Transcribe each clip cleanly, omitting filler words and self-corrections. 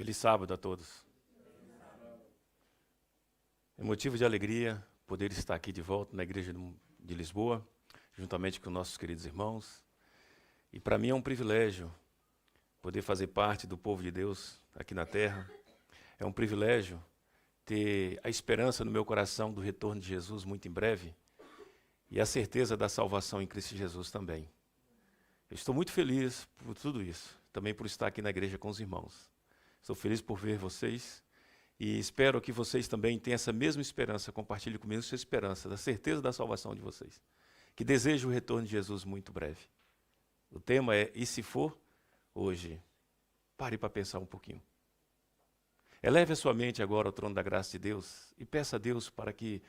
Feliz sábado a todos. É motivo de alegria poder estar aqui de volta na Igreja de Lisboa, juntamente com nossos queridos irmãos. E para mim é um privilégio poder fazer parte do povo de Deus aqui na terra. É um privilégio ter a esperança no meu coração do retorno de Jesus muito em breve e a certeza da salvação em Cristo Jesus também. Eu estou muito feliz por tudo isso, também por estar aqui na igreja com os irmãos. Estou feliz por ver vocês e espero que vocês também tenham essa mesma esperança, compartilhem comigo sua esperança, da certeza da salvação de vocês. Que desejo o retorno de Jesus muito breve. O tema é, e se for, hoje? Pare para pensar um pouquinho. Eleve a sua mente agora ao trono da graça de Deus e peça a Deus para que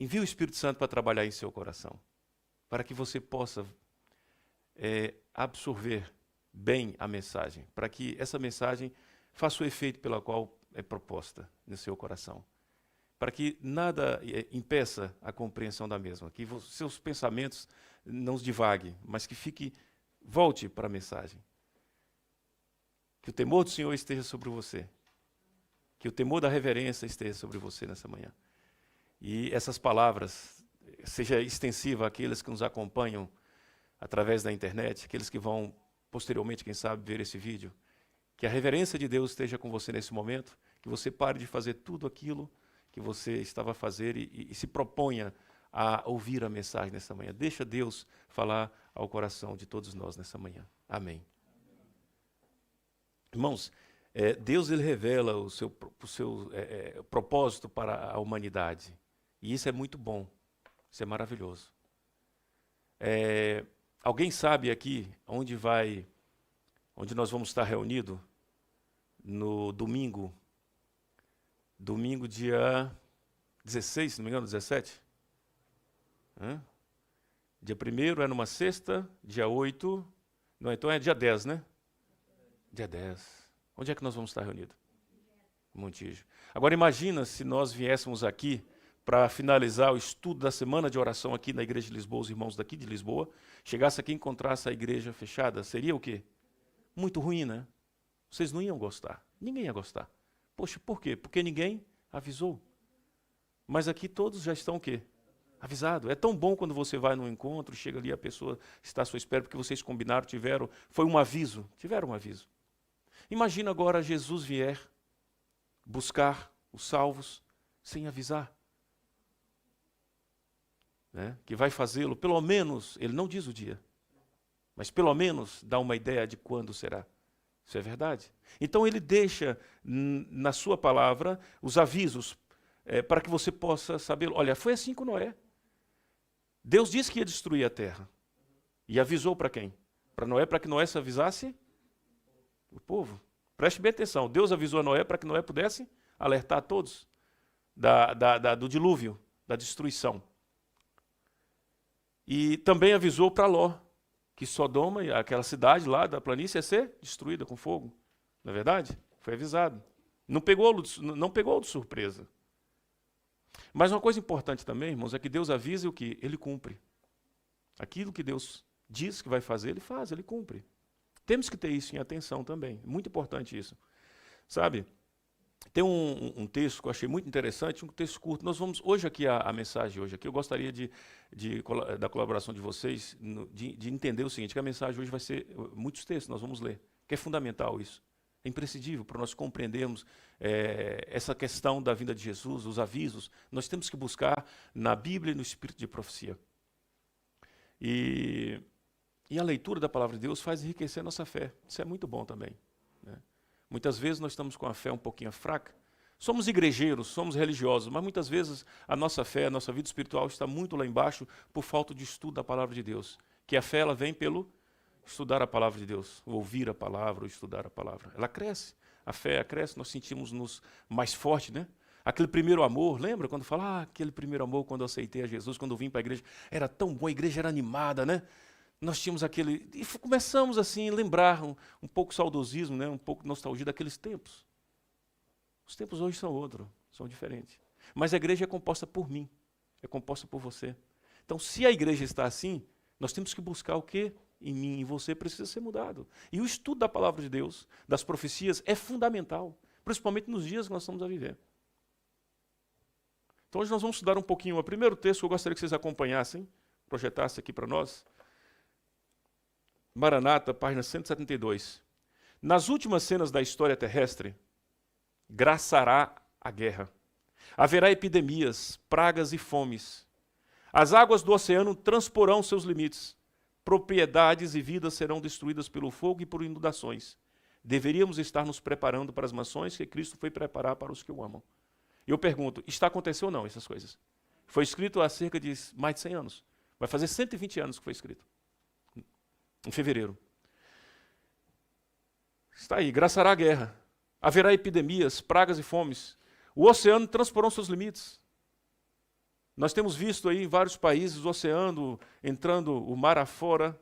envie o Espírito Santo para trabalhar em seu coração, para que você possa absorver bem a mensagem, para que essa mensagem faça o efeito pela qual é proposta no seu coração, para que nada impeça a compreensão da mesma, que seus pensamentos não os divaguem, mas que volte para a mensagem. Que o temor do Senhor esteja sobre você, que o temor da reverência esteja sobre você nessa manhã. E essas palavras seja extensiva àqueles que nos acompanham através da internet, aqueles que vão posteriormente, quem sabe, ver esse vídeo. Que a reverência de Deus esteja com você nesse momento, que você pare de fazer tudo aquilo que você estava a fazer e se proponha a ouvir a mensagem nessa manhã. Deixa Deus falar ao coração de todos nós nessa manhã. Amém. Irmãos, Deus ele revela o seu propósito para a humanidade. E isso é muito bom, isso é maravilhoso. Alguém sabe aqui onde nós vamos estar reunidos no domingo dia 16, se não me engano, 17? Dia 1º é numa sexta, dia 8, não, então é dia 10, né? Dia 10. Onde é que nós vamos estar reunidos? Montijo. Agora imagina se nós viéssemos aqui para finalizar o estudo da semana de oração aqui na Igreja de Lisboa, os irmãos daqui de Lisboa, chegasse aqui e encontrasse a igreja fechada, seria o quê? Muito ruim, né? Vocês não iam gostar, ninguém ia gostar. Poxa, por quê? Porque ninguém avisou. Mas aqui todos já estão o quê? Avisado. É tão bom quando você vai num encontro, chega ali, a pessoa está à sua espera, porque vocês combinaram, foi um aviso, tiveram um aviso. Imagina agora Jesus vier buscar os salvos sem avisar. Né? Que vai fazê-lo, pelo menos, ele não diz o dia, mas pelo menos dá uma ideia de quando será. Isso é verdade. Então ele deixa na sua palavra os avisos para que você possa saber. Olha, foi assim com Noé. Deus disse que ia destruir a terra. E avisou para quem? Para Noé, para que Noé se avisasse o povo. Preste bem atenção. Deus avisou a Noé para que Noé pudesse alertar a todos do dilúvio, da destruição. E também avisou para Ló que Sodoma, aquela cidade lá da planície, ia ser destruída com fogo. Não é verdade? Foi avisado. Não pegou de surpresa. Mas uma coisa importante também, irmãos, é que Deus avisa o que? Ele cumpre. Aquilo que Deus diz que vai fazer, ele faz, ele cumpre. Temos que ter isso em atenção também. Muito importante isso. Sabe? Tem um texto que eu achei muito interessante, um texto curto. Nós vamos, hoje aqui, a mensagem hoje aqui, eu gostaria da colaboração de vocês, de entender o seguinte, que a mensagem hoje vai ser muitos textos, nós vamos ler, que é fundamental isso. É imprescindível para nós compreendermos essa questão da vinda de Jesus, os avisos. Nós temos que buscar na Bíblia e no Espírito de profecia. E a leitura da palavra de Deus faz enriquecer a nossa fé. Isso é muito bom também. Né? Muitas vezes nós estamos com a fé um pouquinho fraca. Somos igrejeiros, somos religiosos, mas muitas vezes a nossa fé, a nossa vida espiritual está muito lá embaixo por falta de estudo da palavra de Deus. Que a fé ela vem pelo estudar a palavra de Deus, ouvir a palavra, ou estudar a palavra. Ela cresce, a fé cresce, nós sentimos-nos mais fortes, né? Aquele primeiro amor, lembra quando fala, aquele primeiro amor quando eu aceitei a Jesus, quando eu vim para a igreja, era tão bom, a igreja era animada, né? Nós tínhamos e começamos assim a lembrar um pouco saudosismo, né? Um pouco nostalgia daqueles tempos. Os tempos hoje são outros, são diferentes. Mas a igreja é composta por mim, é composta por você. Então, se a igreja está assim, nós temos que buscar o quê? em mim, em você, precisa ser mudado. E o estudo da palavra de Deus, das profecias, é fundamental, principalmente nos dias que nós estamos a viver. Então hoje nós vamos estudar um pouquinho. O primeiro texto que eu gostaria que vocês acompanhassem, projetassem aqui para nós. Maranata, página 172. Nas últimas cenas da história terrestre, graçará a guerra. Haverá epidemias, pragas e fomes. As águas do oceano transporão seus limites. Propriedades e vidas serão destruídas pelo fogo e por inundações. Deveríamos estar nos preparando para as mansões que Cristo foi preparar para os que o amam. E eu pergunto, está acontecendo ou não essas coisas? Foi escrito há cerca de mais de 100 anos. Vai fazer 120 anos que foi escrito. Em fevereiro. Está aí, graçará a guerra. Haverá epidemias, pragas e fomes. O oceano transporou seus limites. Nós temos visto aí em vários países o oceano entrando o mar afora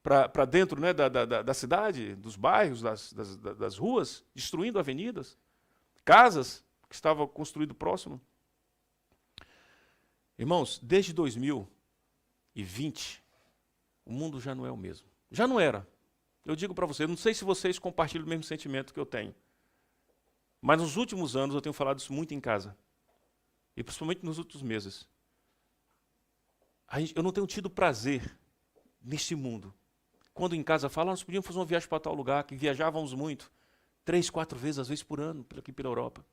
para dentro, né, da cidade, dos bairros, das ruas, destruindo avenidas, casas que estavam construídas próximo. Irmãos, desde 2020, o mundo já não é o mesmo. Já não era. Eu digo para vocês, não sei se vocês compartilham o mesmo sentimento que eu tenho, mas nos últimos anos eu tenho falado isso muito em casa, e principalmente nos últimos meses. Eu não tenho tido prazer neste mundo. Quando em casa falam, nós podíamos fazer uma viagem para tal lugar, que viajávamos muito, 3, 4 vezes, às vezes por ano, aqui pela Europa.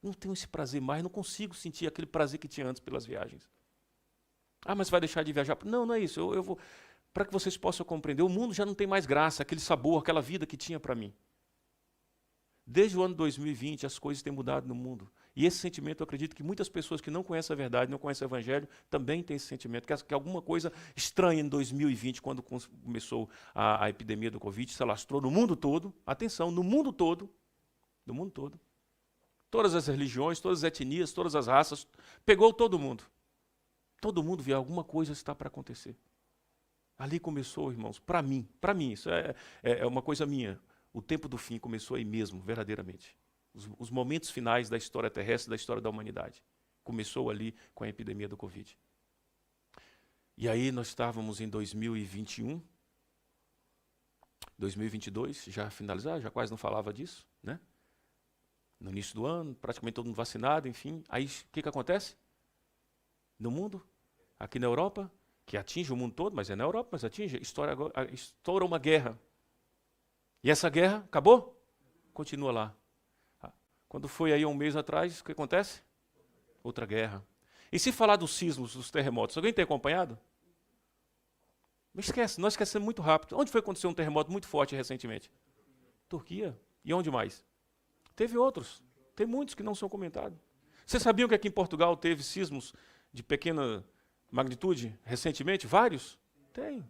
Não tenho esse prazer mais, não consigo sentir aquele prazer que tinha antes pelas viagens. Ah, mas vai deixar de viajar? Não, não é isso. Eu vou, para que vocês possam compreender, o mundo já não tem mais graça, aquele sabor, aquela vida que tinha para mim. Desde o ano 2020, as coisas têm mudado no mundo. E esse sentimento, eu acredito que muitas pessoas que não conhecem a verdade, não conhecem o Evangelho, também têm esse sentimento, que alguma coisa estranha em 2020, quando começou a epidemia do Covid, se alastrou no mundo todo. Atenção, no mundo todo. No mundo todo. Todas as religiões, todas as etnias, todas as raças, pegou todo mundo. Todo mundo via alguma coisa está para acontecer. Ali começou, irmãos, para mim, isso é uma coisa minha. O tempo do fim começou aí mesmo, verdadeiramente. Os momentos finais da história terrestre, da história da humanidade. Começou ali com a epidemia do Covid. E aí nós estávamos em 2021, 2022, já finalizar, já quase não falava disso, né? No início do ano, praticamente todo mundo vacinado, enfim. Aí o que acontece? No mundo, aqui na Europa, que atinge o mundo todo, mas é na Europa, mas atinge, estoura uma guerra. E essa guerra acabou? Continua lá. Quando foi aí um mês atrás, o que acontece? Outra guerra. E se falar dos sismos, dos terremotos, alguém tem acompanhado? Não esquece, nós esquecemos muito rápido. Onde foi que aconteceu um terremoto muito forte recentemente? Turquia. E onde mais? Teve outros. Tem muitos que não são comentados. Vocês sabiam que aqui em Portugal teve sismos de pequena magnitude recentemente? Vários? Tem.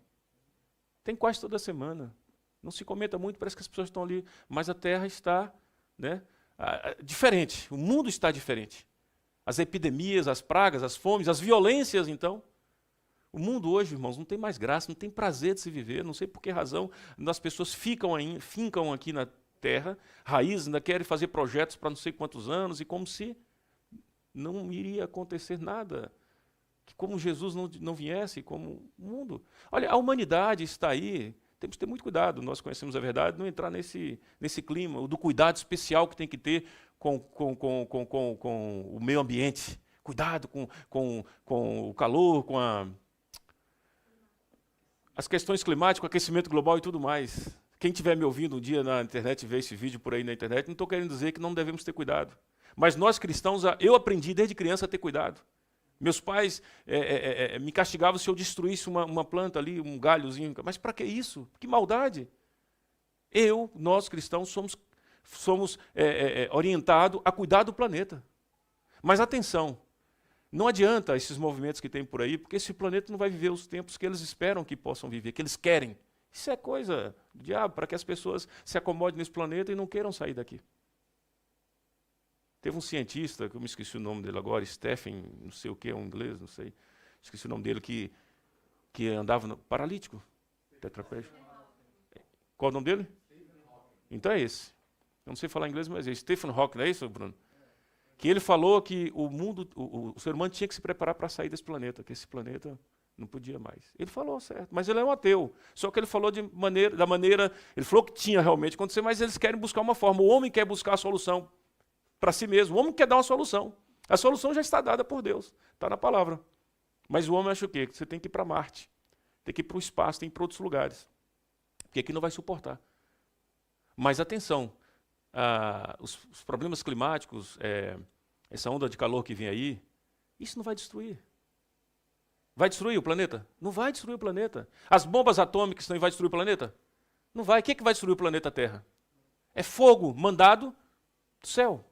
Tem quase toda semana. Não se comenta muito, parece que as pessoas estão ali, mas a Terra está, né, diferente, o mundo está diferente. As epidemias, as pragas, as fomes, as violências, então. O mundo hoje, irmãos, não tem mais graça, não tem prazer de se viver, não sei por que razão as pessoas fincam aqui na Terra, raízes, ainda querem fazer projetos para não sei quantos anos, e como se não iria acontecer nada. Que como Jesus não viesse, como o mundo. Olha, a humanidade está aí. Temos que ter muito cuidado, nós conhecemos a verdade, não entrar nesse clima, do cuidado especial que tem que ter com o meio ambiente. Cuidado com o calor, com as questões climáticas, o aquecimento global e tudo mais. Quem estiver me ouvindo um dia na internet, ver esse vídeo por aí na internet, não estou querendo dizer que não devemos ter cuidado. Mas nós cristãos, eu aprendi desde criança a ter cuidado. Meus pais me castigavam se eu destruísse uma planta ali, um galhozinho. Mas para que isso? Que maldade! Nós cristãos, somos orientados a cuidar do planeta. Mas atenção, não adianta esses movimentos que tem por aí, porque esse planeta não vai viver os tempos que eles esperam que possam viver, que eles querem. Isso é coisa do diabo, para que as pessoas se acomodem nesse planeta e não queiram sair daqui. Teve um cientista, que eu me esqueci o nome dele agora, Stephen, não sei o que, um inglês, não sei, esqueci o nome dele, que andava paralítico, tetraplégico. Qual o nome dele? Então é esse. Eu não sei falar inglês, mas é Stephen Hawking, não é isso, Bruno? Que ele falou que o ser humano tinha que se preparar para sair desse planeta, que esse planeta Não podia mais. Ele falou certo, mas ele é um ateu. Só que ele falou da maneira, ele falou que tinha realmente acontecer, mas eles querem buscar uma forma. O homem quer buscar a solução para si mesmo. O homem quer dar uma solução. A solução já está dada por Deus, está na palavra. Mas o homem acha o quê? Que você tem que ir para Marte, tem que ir para o espaço, tem que ir para outros lugares. Porque aqui não vai suportar. Mas atenção, os problemas climáticos, essa onda de calor que vem aí, isso não vai destruir. Vai destruir o planeta? Não vai destruir o planeta. As bombas atômicas não vai destruir o planeta? Não vai. O que vai destruir o planeta Terra? É fogo mandado do céu.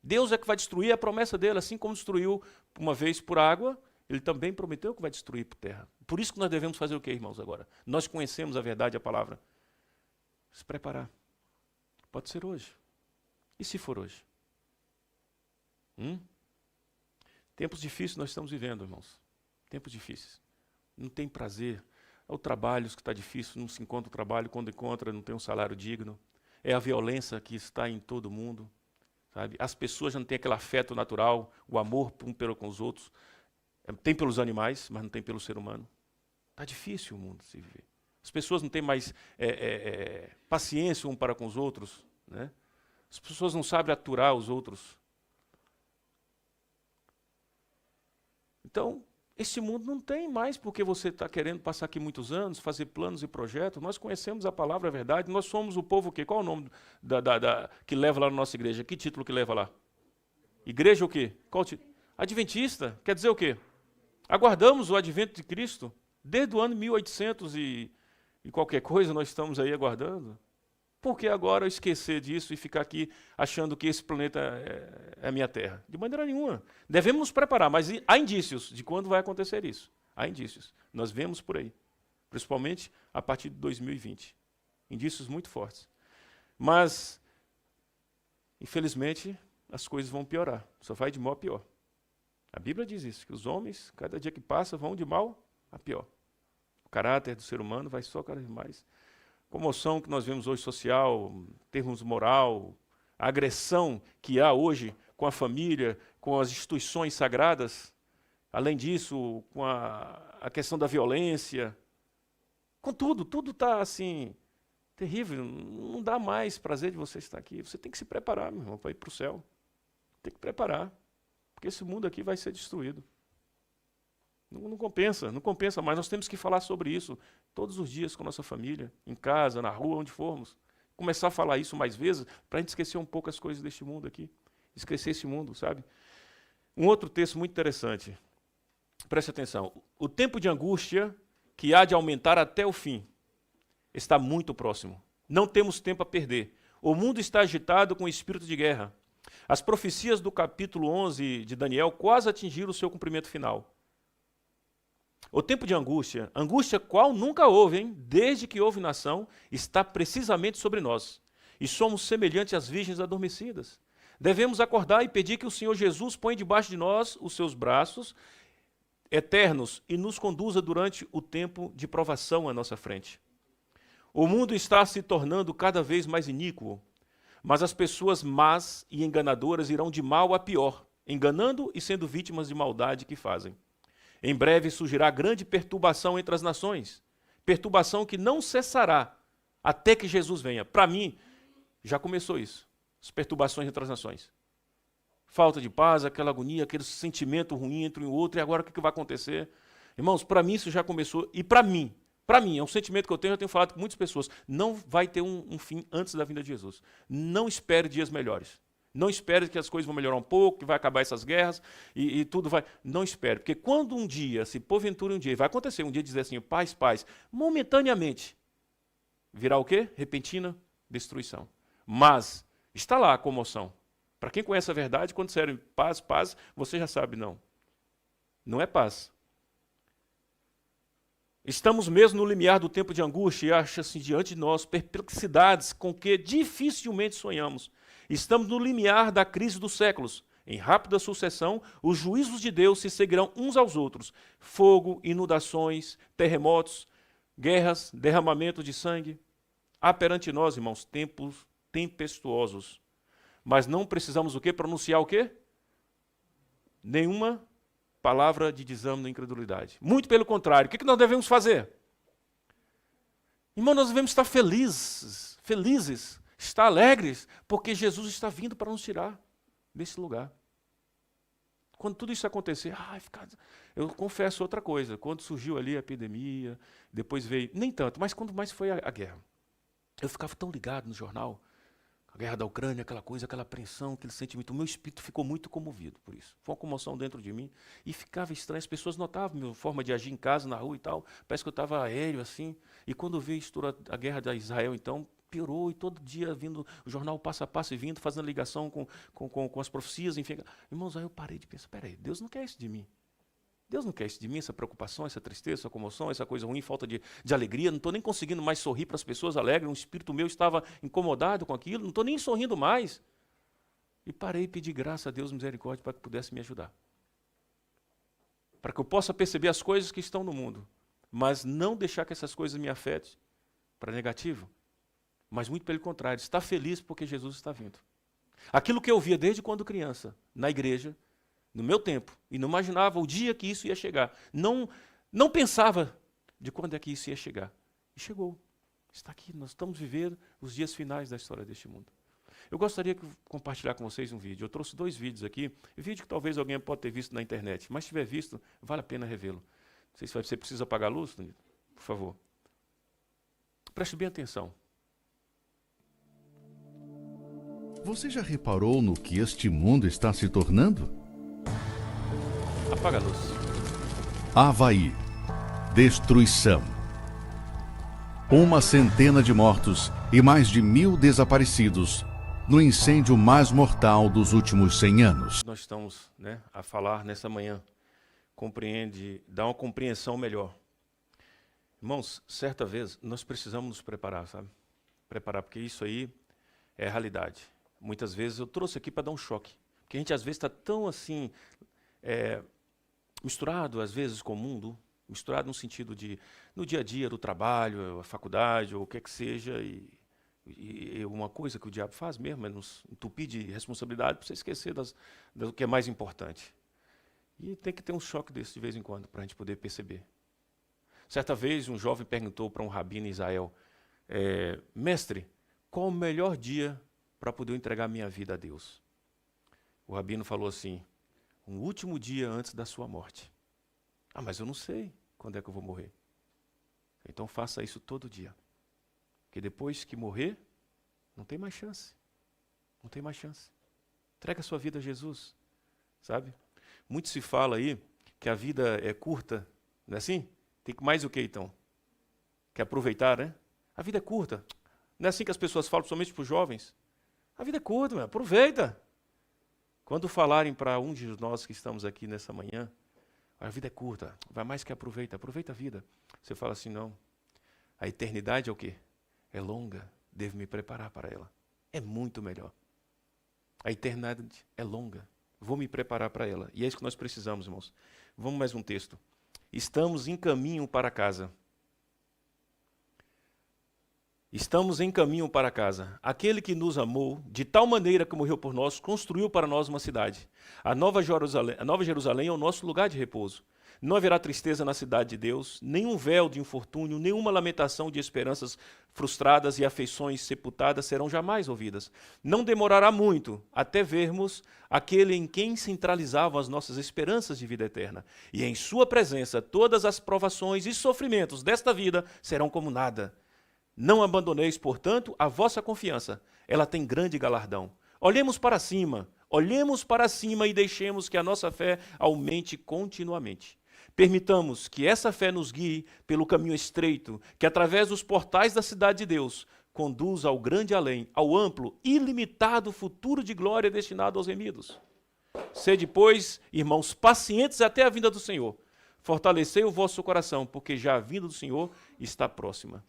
Deus é que vai destruir, a promessa dele, assim como destruiu uma vez por água, ele também prometeu que vai destruir por terra. Por isso que nós devemos fazer o quê, irmãos, agora? Nós conhecemos a verdade, a palavra. Se preparar. Pode ser hoje. E se for hoje? Tempos difíceis nós estamos vivendo, irmãos. Tempos difíceis. Não tem prazer. É o trabalho que está difícil, não se encontra o trabalho, quando encontra não tem um salário digno. É a violência que está em todo mundo. Sabe? As pessoas já não têm aquele afeto natural, o amor um pelo com os outros. Tem pelos animais, mas não tem pelo ser humano. Está difícil o mundo se viver. As pessoas não têm mais paciência um para com os outros. Né? As pessoas não sabem aturar os outros. Então, esse mundo não tem mais porque você está querendo passar aqui muitos anos, fazer planos e projetos. Nós conhecemos a palavra, a verdade. Nós somos o povo o quê? Qual é o nome que leva lá na nossa igreja? Que título que leva lá? Igreja o quê? Qual título? Adventista. Quer dizer o quê? Aguardamos o advento de Cristo. Desde o ano 1800 e qualquer coisa nós estamos aí aguardando. Por que agora eu esquecer disso e ficar aqui achando que esse planeta é a minha terra? De maneira nenhuma. Devemos nos preparar, mas há indícios de quando vai acontecer isso. Há indícios. Nós vemos por aí. Principalmente a partir de 2020. Indícios muito fortes. Mas, infelizmente, as coisas vão piorar. Só vai de mal a pior. A Bíblia diz isso, que os homens, cada dia que passa, vão de mal a pior. O caráter do ser humano vai só cada vez mais. Comoção que nós vemos hoje social, termos moral, a agressão que há hoje com a família, com as instituições sagradas, além disso, com a questão da violência, com tudo está assim, terrível, não dá mais prazer de você estar aqui. Você tem que se preparar, meu irmão, para ir para o céu. Tem que preparar, porque esse mundo aqui vai ser destruído. Não compensa mais. Nós temos que falar sobre isso todos os dias com a nossa família, em casa, na rua, onde formos. Começar a falar isso mais vezes, para a gente esquecer um pouco as coisas deste mundo aqui. Esquecer esse mundo, sabe? Um outro texto muito interessante. Preste atenção. O tempo de angústia, que há de aumentar até o fim, está muito próximo. Não temos tempo a perder. O mundo está agitado com o espírito de guerra. As profecias do capítulo 11 de Daniel quase atingiram o seu cumprimento final. O tempo de angústia, angústia qual nunca houve, hein? Desde que houve nação, está precisamente sobre nós. E somos semelhantes às virgens adormecidas. Devemos acordar e pedir que o Senhor Jesus ponha debaixo de nós os seus braços eternos e nos conduza durante o tempo de provação à nossa frente. O mundo está se tornando cada vez mais iníquo, mas as pessoas más e enganadoras irão de mal a pior, enganando e sendo vítimas de maldade que fazem. Em breve surgirá grande perturbação entre as nações, perturbação que não cessará até que Jesus venha. Para mim, já começou isso, as perturbações entre as nações. Falta de paz, aquela agonia, aquele sentimento ruim entre um e outro, e agora o que vai acontecer? Irmãos, para mim isso já começou, e para mim, é um sentimento que eu tenho falado com muitas pessoas, não vai ter um fim antes da vinda de Jesus. Não espere dias melhores. Não espere que as coisas vão melhorar um pouco, que vai acabar essas guerras e tudo vai... Não espere, porque quando um dia, se porventura um dia, vai acontecer, um dia dizer assim, paz, momentaneamente, virá o quê? Repentina destruição. Mas está lá a comoção. Para quem conhece a verdade, quando disserem paz, você já sabe, não. Não é paz. Estamos mesmo no limiar do tempo de angústia e acha-se diante de nós perplexidades com que dificilmente sonhamos. Estamos no limiar da crise dos séculos. Em rápida sucessão, os juízos de Deus se seguirão uns aos outros. Fogo, inundações, terremotos, guerras, derramamento de sangue. Há perante nós, irmãos, tempos tempestuosos. Mas não precisamos o quê? Pronunciar o quê? Nenhuma palavra de desânimo da incredulidade. Muito pelo contrário. O que nós devemos fazer? Irmão, nós devemos estar felizes, estar alegres, porque Jesus está vindo para nos tirar desse lugar. Quando tudo isso acontecer, eu confesso outra coisa, quando surgiu ali a epidemia, depois veio, nem tanto, mas quando mais foi a guerra, eu ficava tão ligado no jornal, a guerra da Ucrânia, aquela coisa, aquela apreensão, aquele sentimento, o meu espírito ficou muito comovido por isso. Foi uma comoção dentro de mim e ficava estranho, as pessoas notavam a minha forma de agir em casa, na rua e tal, parece que eu estava aéreo assim, e quando veio a guerra da Israel, então, piorou, e todo dia vindo o jornal passo a passo e vindo, fazendo ligação com as profecias, enfim. Irmãos, aí eu parei de pensar, peraí, Deus não quer isso de mim. Deus não quer isso de mim, essa preocupação, essa tristeza, essa comoção, essa coisa ruim, falta de alegria, não estou nem conseguindo mais sorrir para as pessoas alegres, um espírito meu estava incomodado com aquilo, não estou nem sorrindo mais. E parei e pedi graça a Deus, misericórdia, para que pudesse me ajudar. Para que eu possa perceber as coisas que estão no mundo, mas não deixar que essas coisas me afetem para negativo. Mas muito pelo contrário, estar feliz porque Jesus está vindo. Aquilo que eu via desde quando criança, na igreja, no meu tempo, e não imaginava o dia que isso ia chegar. Não pensava de quando é que isso ia chegar. E chegou. Está aqui, nós estamos vivendo os dias finais da história deste mundo. Eu gostaria de compartilhar com vocês um vídeo. Eu trouxe 2 vídeos aqui, vídeo que talvez alguém pode ter visto na internet, mas se tiver visto, vale a pena revê-lo. Não sei se você precisa apagar a luz, Danilo, por favor. Preste bem atenção. Você já reparou no que este mundo está se tornando? Apaga a luz. Havaí. Destruição. 100 de mortos e mais de 1000 desaparecidos no incêndio mais mortal dos últimos 100 anos. Nós estamos, a falar nessa manhã. Dá uma compreensão melhor. Irmãos, certa vez nós precisamos nos preparar, sabe? Preparar, porque isso aí é a realidade. Muitas vezes eu trouxe aqui para dar um choque. Porque a gente às vezes está tão assim, misturado às vezes com o mundo, misturado no sentido de, no dia a dia do trabalho, a faculdade, ou o que seja, e uma coisa que o diabo faz mesmo é nos entupir de responsabilidade para você esquecer do que é mais importante. E tem que ter um choque desse de vez em quando para a gente poder perceber. Certa vez um jovem perguntou para um rabino em Israel, mestre, qual o melhor dia para poder entregar minha vida a Deus? O rabino falou assim, um último dia antes da sua morte. Mas eu não sei quando é que eu vou morrer. Então faça isso todo dia. Porque depois que morrer, não tem mais chance. Não tem mais chance. Entrega a sua vida a Jesus. Sabe? Muito se fala aí que a vida é curta, não é assim? Tem mais o que então? Quer aproveitar, né? A vida é curta. Não é assim que as pessoas falam, principalmente para os jovens? A vida é curta, aproveita. Quando falarem para um de nós que estamos aqui nessa manhã, a vida é curta, vai mais que aproveita a vida. Você fala assim, não, a eternidade é o quê? É longa, devo me preparar para ela. É muito melhor. A eternidade é longa, vou me preparar para ela. E é isso que nós precisamos, irmãos. Vamos mais um texto. Estamos em caminho para casa. Estamos em caminho para casa. Aquele que nos amou, de tal maneira que morreu por nós, construiu para nós uma cidade. A Nova Jerusalém é o nosso lugar de repouso. Não haverá tristeza na cidade de Deus, nenhum véu de infortúnio, nenhuma lamentação de esperanças frustradas e afeições sepultadas serão jamais ouvidas. Não demorará muito até vermos aquele em quem centralizavam as nossas esperanças de vida eterna. E em sua presença, todas as provações e sofrimentos desta vida serão como nada. Não abandoneis, portanto, a vossa confiança. Ela tem grande galardão. Olhemos para cima e deixemos que a nossa fé aumente continuamente. Permitamos que essa fé nos guie pelo caminho estreito, que através dos portais da cidade de Deus, conduza ao grande além, ao amplo, ilimitado futuro de glória destinado aos remidos. Sede, pois, irmãos, pacientes até a vinda do Senhor. Fortalecei o vosso coração, porque já a vinda do Senhor está próxima.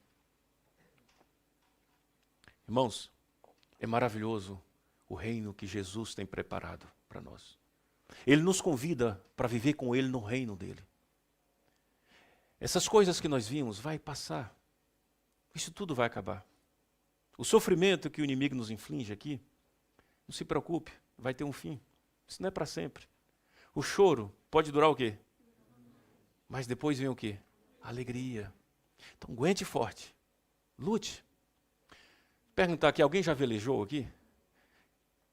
Irmãos, é maravilhoso o reino que Jesus tem preparado para nós. Ele nos convida para viver com Ele no reino dEle. Essas coisas que nós vimos vai passar. Isso tudo vai acabar. O sofrimento que o inimigo nos inflige aqui, não se preocupe, vai ter um fim. Isso não é para sempre. O choro pode durar o quê? Mas depois vem o quê? Alegria. Então aguente forte. Lute. Perguntar aqui, alguém já velejou aqui?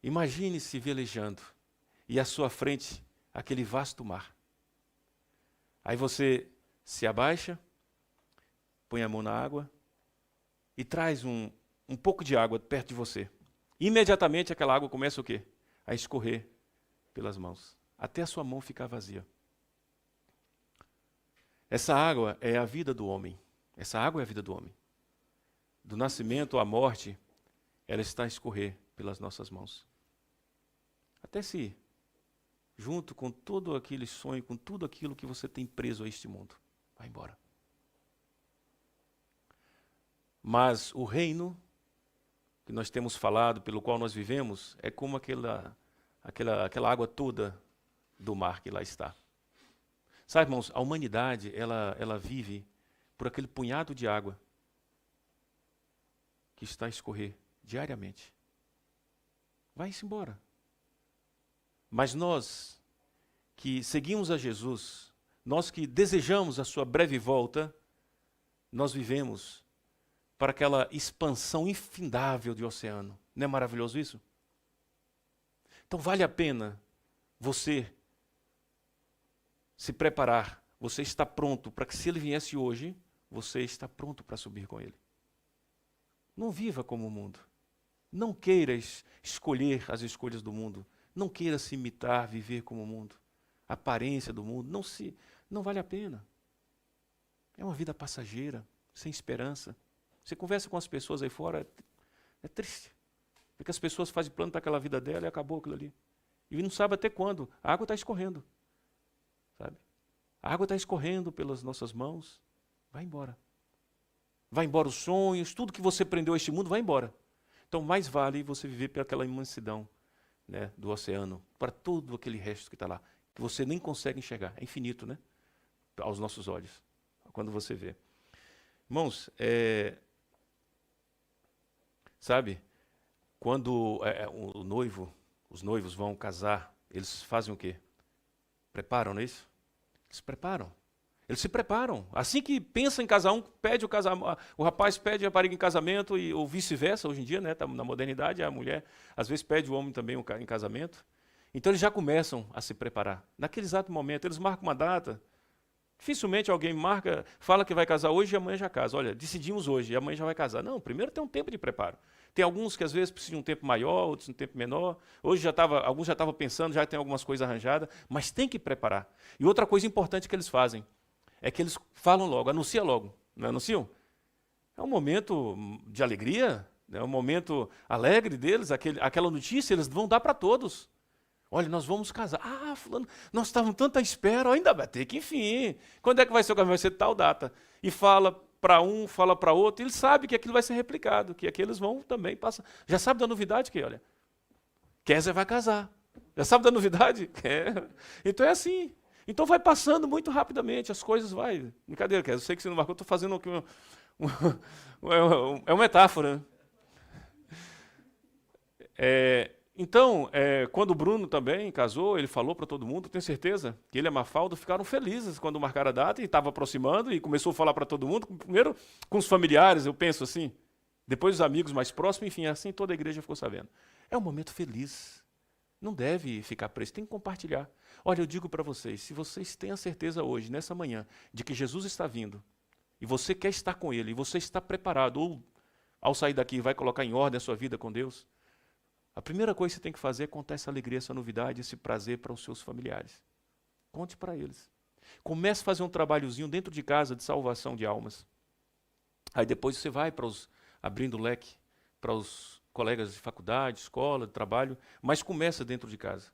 Imagine-se velejando e à sua frente aquele vasto mar. Aí você se abaixa, põe a mão na água e traz um pouco de água perto de você. Imediatamente aquela água começa o quê? A escorrer pelas mãos, até a sua mão ficar vazia. Essa água é a vida do homem. Essa água é a vida do homem. Do nascimento à morte, ela está a escorrer pelas nossas mãos. Até se, junto com todo aquele sonho, com tudo aquilo que você tem preso a este mundo, vai embora. Mas o reino que nós temos falado, pelo qual nós vivemos, é como aquela água toda do mar que lá está. Sabe, irmãos, a humanidade, ela vive por aquele punhado de água que está a escorrer diariamente. Vai-se embora. Mas nós que seguimos a Jesus, nós que desejamos a sua breve volta, nós vivemos para aquela expansão infindável de oceano. Não é maravilhoso isso? Então vale a pena você se preparar. Você está pronto para que, se ele viesse hoje, você está pronto para subir com ele. Não viva como o mundo. Não queira escolher as escolhas do mundo. Não queira se imitar, viver como o mundo. A aparência do mundo. Não vale a pena. É uma vida passageira, sem esperança. Você conversa com as pessoas aí fora, é triste. Porque as pessoas fazem plano para aquela vida dela e acabou aquilo ali. E não sabe até quando. A água está escorrendo. Sabe? A água está escorrendo pelas nossas mãos. Vai embora. Vai embora os sonhos, tudo que você prendeu a este mundo, vai embora. Então mais vale você viver pelaquela imensidão, né, do oceano, para todo aquele resto que está lá, que você nem consegue enxergar. É infinito, né? Aos nossos olhos, quando você vê. Irmãos, sabe, quando os noivos vão casar, eles fazem o quê? Preparam, não é isso? Eles preparam. Eles se preparam. Assim que pensa em casar, o rapaz pede a rapariga em casamento, ou vice-versa, hoje em dia, né, tá na modernidade, a mulher às vezes pede o homem também em casamento. Então eles já começam a se preparar. Naquele exato momento, eles marcam uma data. Dificilmente alguém fala que vai casar hoje e amanhã já casa. Olha, decidimos hoje e amanhã já vai casar. Não, primeiro tem um tempo de preparo. Tem alguns que às vezes precisam de um tempo maior, outros de um tempo menor. Hoje alguns já estavam pensando, já tem algumas coisas arranjadas, mas tem que preparar. E outra coisa importante que eles fazem é que eles falam logo, anunciam logo. Não anunciam? É um momento de alegria, é um momento alegre deles, aquela notícia eles vão dar para todos. Olha, nós vamos casar. Ah, fulano, nós estávamos tanto à espera, ainda vai ter que, enfim. Quando é que vai ser o casamento? Vai ser tal data. E fala para um, fala para outro, ele sabe que aquilo vai ser replicado, que aqueles vão também passar. Já sabe da novidade que, olha, Kézia vai casar. Já sabe da novidade? Então é assim. Então vai passando muito rapidamente, as coisas vai. Brincadeira, Kézia, eu sei que você não marcou, estou fazendo aqui uma metáfora. Então, quando o Bruno também casou, ele falou para todo mundo, tenho certeza, que ele e a Mafalda ficaram felizes quando marcaram a data e estava aproximando e começou a falar para todo mundo, primeiro com os familiares, eu penso assim, depois os amigos mais próximos, enfim, assim toda a igreja ficou sabendo. É um momento feliz, não deve ficar preso, tem que compartilhar. Olha, eu digo para vocês, se vocês têm a certeza hoje, nessa manhã, de que Jesus está vindo, e você quer estar com Ele, e você está preparado, ou ao sair daqui vai colocar em ordem a sua vida com Deus, a primeira coisa que você tem que fazer é contar essa alegria, essa novidade, esse prazer para os seus familiares. Conte para eles. Comece a fazer um trabalhozinho dentro de casa de salvação de almas. Aí depois você vai abrindo o leque para os colegas de faculdade, escola, de trabalho, mas começa dentro de casa.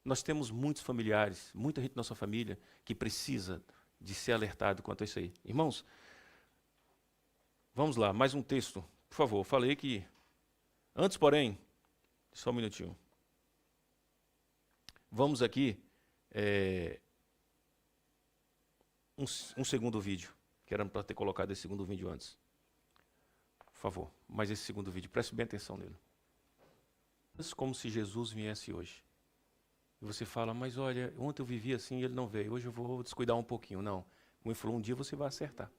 Nós temos muitos familiares, muita gente da nossa família que precisa de ser alertado quanto a isso aí. Irmãos, vamos lá, mais um texto, por favor. Falei que, antes, porém, só um minutinho. Vamos aqui, um segundo vídeo, que era para ter colocado esse segundo vídeo antes. Por favor, mas esse segundo vídeo, preste bem atenção nele. Como se Jesus viesse hoje. E você fala, mas olha, ontem eu vivi assim e ele não veio, hoje eu vou descuidar um pouquinho. Não. Como ele falou, um dia você vai acertar.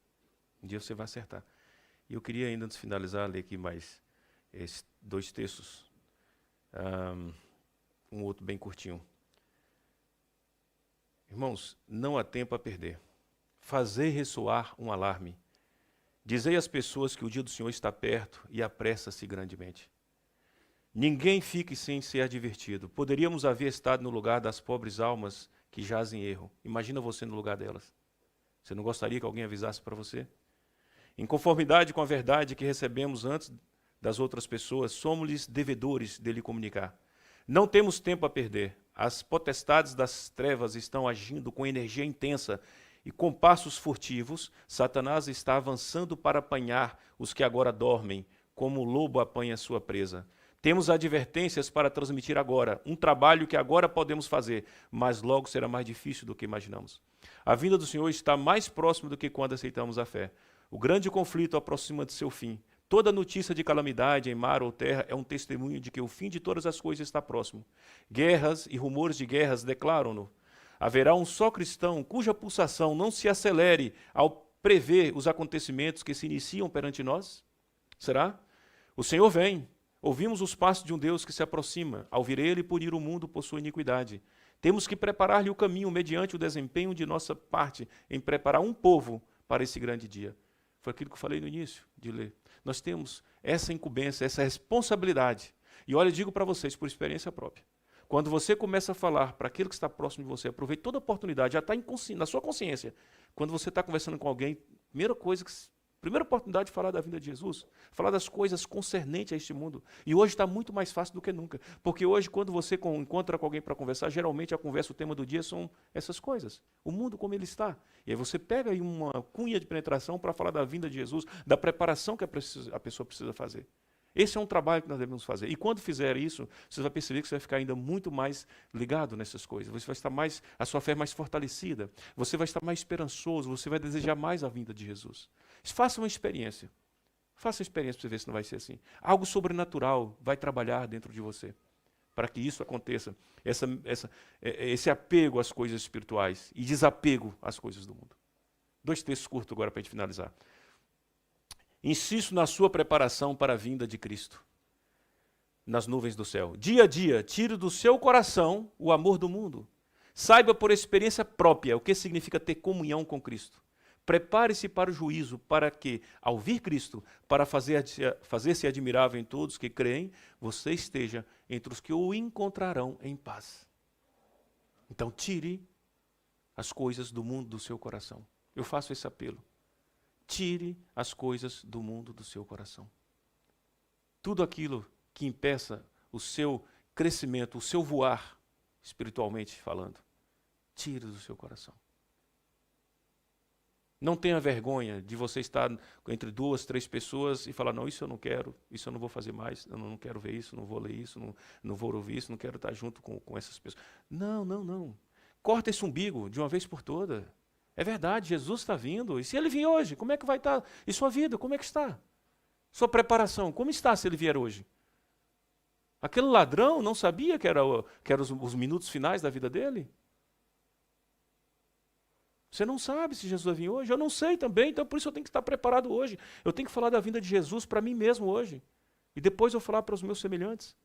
Um dia você vai acertar. E eu queria ainda, antes de finalizar, ler aqui mais dois textos. Um outro bem curtinho. Irmãos, não há tempo a perder. Fazei ressoar um alarme. Dizei às pessoas que o dia do Senhor está perto e apressa-se grandemente. Ninguém fique sem ser advertido. Poderíamos haver estado no lugar das pobres almas que jazem em erro. Imagina você no lugar delas. Você não gostaria que alguém avisasse para você? Em conformidade com a verdade que recebemos antes das outras pessoas, somos-lhes devedores de lhe comunicar. Não temos tempo a perder. As potestades das trevas estão agindo com energia intensa e com passos furtivos, Satanás está avançando para apanhar os que agora dormem, como o lobo apanha sua presa. Temos advertências para transmitir agora, um trabalho que agora podemos fazer, mas logo será mais difícil do que imaginamos. A vinda do Senhor está mais próxima do que quando aceitamos a fé. O grande conflito aproxima de seu fim. Toda notícia de calamidade em mar ou terra é um testemunho de que o fim de todas as coisas está próximo. Guerras e rumores de guerras declaram-no. Haverá um só cristão cuja pulsação não se acelere ao prever os acontecimentos que se iniciam perante nós? Será? O Senhor vem. Ouvimos os passos de um Deus que se aproxima. Ao vir ele punir o mundo por sua iniquidade. Temos que preparar-lhe o caminho mediante o desempenho de nossa parte em preparar um povo para esse grande dia. Foi aquilo que eu falei no início de ler. Nós temos essa incumbência, essa responsabilidade. E olha, eu digo para vocês, por experiência própria. Quando você começa a falar para aquilo que está próximo de você, aproveite toda a oportunidade, já está na sua consciência. Quando você está conversando com alguém, primeira oportunidade de falar da vinda de Jesus, falar das coisas concernentes a este mundo. E hoje está muito mais fácil do que nunca. Porque hoje, quando você encontra com alguém para conversar, geralmente a conversa, o tema do dia são essas coisas. O mundo como ele está. E aí você pega aí uma cunha de penetração para falar da vinda de Jesus, da preparação que a pessoa precisa fazer. Esse é um trabalho que nós devemos fazer. E quando fizer isso, você vai perceber que você vai ficar ainda muito mais ligado nessas coisas. Você vai estar a sua fé mais fortalecida. Você vai estar mais esperançoso. Você vai desejar mais a vinda de Jesus. Faça uma experiência. Faça uma experiência para você ver se não vai ser assim. Algo sobrenatural vai trabalhar dentro de você. Para que isso aconteça. Esse apego às coisas espirituais e desapego às coisas do mundo. 2 textos curtos agora para a gente finalizar. Insisto na sua preparação para a vinda de Cristo, nas nuvens do céu. Dia a dia, tire do seu coração o amor do mundo. Saiba por experiência própria o que significa ter comunhão com Cristo. Prepare-se para o juízo, para que, ao vir Cristo, para fazer-se admirável em todos que creem, você esteja entre os que o encontrarão em paz. Então, tire as coisas do mundo do seu coração. Eu faço esse apelo. Tire as coisas do mundo do seu coração. Tudo aquilo que impeça o seu crescimento, o seu voar, espiritualmente falando, tire do seu coração. Não tenha vergonha de você estar entre 2, 3 pessoas e falar, não, isso eu não quero, isso eu não vou fazer mais, eu não quero ver isso, não vou ler isso, não vou ouvir isso, não quero estar junto com essas pessoas. Não. Corta esse umbigo de uma vez por todas. É verdade, Jesus está vindo. E se ele vir hoje, como é que vai estar? E sua vida, como é que está? Sua preparação, como está se ele vier hoje? Aquele ladrão não sabia que eram os minutos finais da vida dele? Você não sabe se Jesus vai vir hoje? Eu não sei também, então por isso eu tenho que estar preparado hoje. Eu tenho que falar da vinda de Jesus para mim mesmo hoje. E depois eu falar para os meus semelhantes.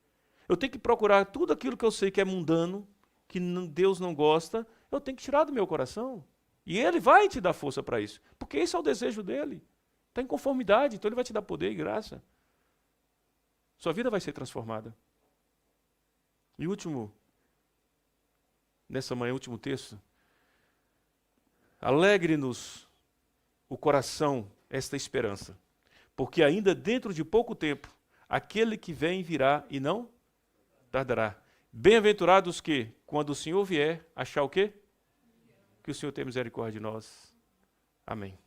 Eu tenho que procurar tudo aquilo que eu sei que é mundano, que Deus não gosta, eu tenho que tirar do meu coração. E ele vai te dar força para isso, porque esse é o desejo dele. Está em conformidade, então ele vai te dar poder e graça. Sua vida vai ser transformada. E nessa manhã, último texto. Alegre-nos o coração esta esperança, porque ainda dentro de pouco tempo, aquele que vem virá e não tardará. Bem-aventurados que, quando o Senhor vier, achar o quê? Que o Senhor tenha misericórdia de nós. Amém.